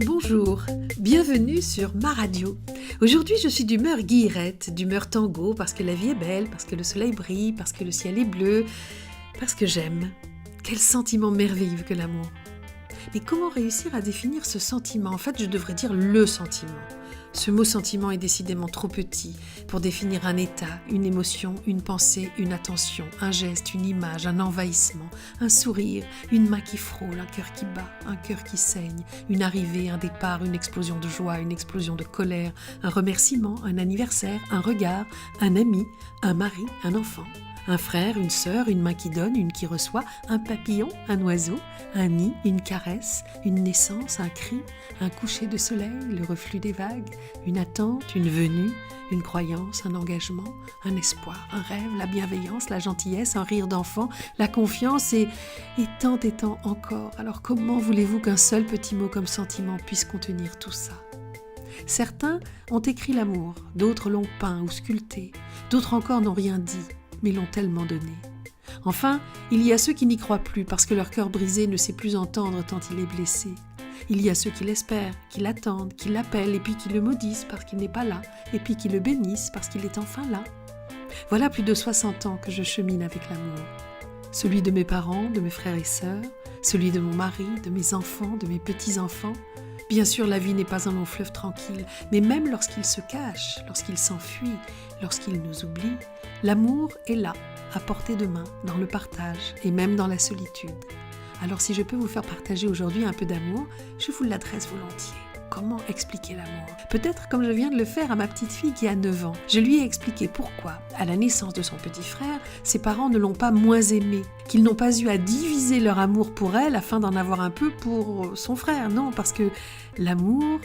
Bonjour, bienvenue sur ma radio. Aujourd'hui je suis d'humeur guillerette, d'humeur tango parce que la vie est belle, parce que le soleil brille, parce que le ciel est bleu, parce que j'aime. Quel sentiment merveilleux que l'amour. Mais comment réussir à définir ce sentiment ? En fait, je devrais dire le sentiment. Ce mot sentiment est décidément trop petit pour définir un état, une émotion, une pensée, une attention, un geste, une image, un envahissement, un sourire, une main qui frôle, un cœur qui bat, un cœur qui saigne, une arrivée, un départ, une explosion de joie, une explosion de colère, un remerciement, un anniversaire, un regard, un ami, un mari, un enfant. Un frère, une sœur, une main qui donne, une qui reçoit, un papillon, un oiseau, un nid, une caresse, une naissance, un cri, un coucher de soleil, le reflux des vagues, une attente, une venue, une croyance, un engagement, un espoir, un rêve, la bienveillance, la gentillesse, un rire d'enfant, la confiance et tant encore. Alors comment voulez-vous qu'un seul petit mot comme sentiment puisse contenir tout ça ? Certains ont écrit l'amour, d'autres l'ont peint ou sculpté, d'autres encore n'ont rien dit, mais l'ont tellement donné. Enfin, il y a ceux qui n'y croient plus parce que leur cœur brisé ne sait plus entendre tant il est blessé. Il y a ceux qui l'espèrent, qui l'attendent, qui l'appellent et puis qui le maudissent parce qu'il n'est pas là, et puis qui le bénissent parce qu'il est enfin là. Voilà plus de 60 ans que je chemine avec l'amour. Celui de mes parents, de mes frères et sœurs, celui de mon mari, de mes enfants, de mes petits-enfants. Bien sûr, la vie n'est pas un long fleuve tranquille, mais même lorsqu'il se cache, lorsqu'il s'enfuit, lorsqu'il nous oublie, l'amour est là, à portée de main, dans le partage et même dans la solitude. Alors si je peux vous faire partager aujourd'hui un peu d'amour, je vous l'adresse volontiers. Comment expliquer l'amour ? Peut-être comme je viens de le faire à ma petite fille qui a 9 ans. Je lui ai expliqué pourquoi, à la naissance de son petit frère, ses parents ne l'ont pas moins aimée, qu'ils n'ont pas eu à diviser leur amour pour elle afin d'en avoir un peu pour son frère. Non, parce que l'amour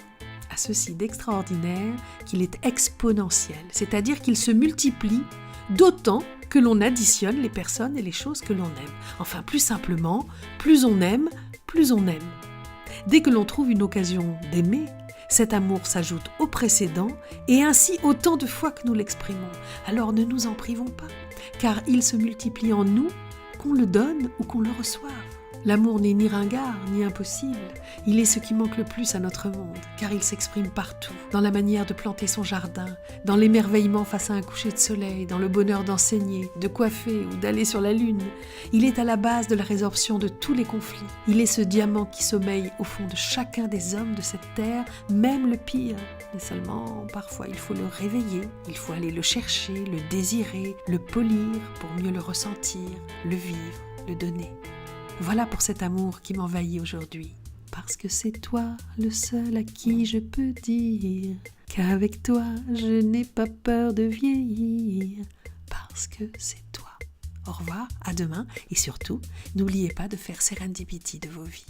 a ceci d'extraordinaire qu'il est exponentiel, c'est-à-dire qu'il se multiplie d'autant que l'on additionne les personnes et les choses que l'on aime. Enfin, plus simplement, plus on aime, plus on aime. Dès que l'on trouve une occasion d'aimer, cet amour s'ajoute au précédent et ainsi autant de fois que nous l'exprimons. Alors ne nous en privons pas, car il se multiplie en nous, qu'on le donne ou qu'on le reçoive. L'amour n'est ni ringard, ni impossible. Il est ce qui manque le plus à notre monde, car il s'exprime partout, dans la manière de planter son jardin, dans l'émerveillement face à un coucher de soleil, dans le bonheur d'enseigner, de coiffer ou d'aller sur la lune. Il est à la base de la résorption de tous les conflits. Il est ce diamant qui sommeille au fond de chacun des hommes de cette terre, même le pire. Mais seulement, parfois, il faut le réveiller, il faut aller le chercher, le désirer, le polir pour mieux le ressentir, le vivre, le donner. Voilà pour cet amour qui m'envahit aujourd'hui. Parce que c'est toi le seul à qui je peux dire qu'avec toi je n'ai pas peur de vieillir. Parce que c'est toi. Au revoir, à demain et surtout, n'oubliez pas de faire serendipity de vos vies.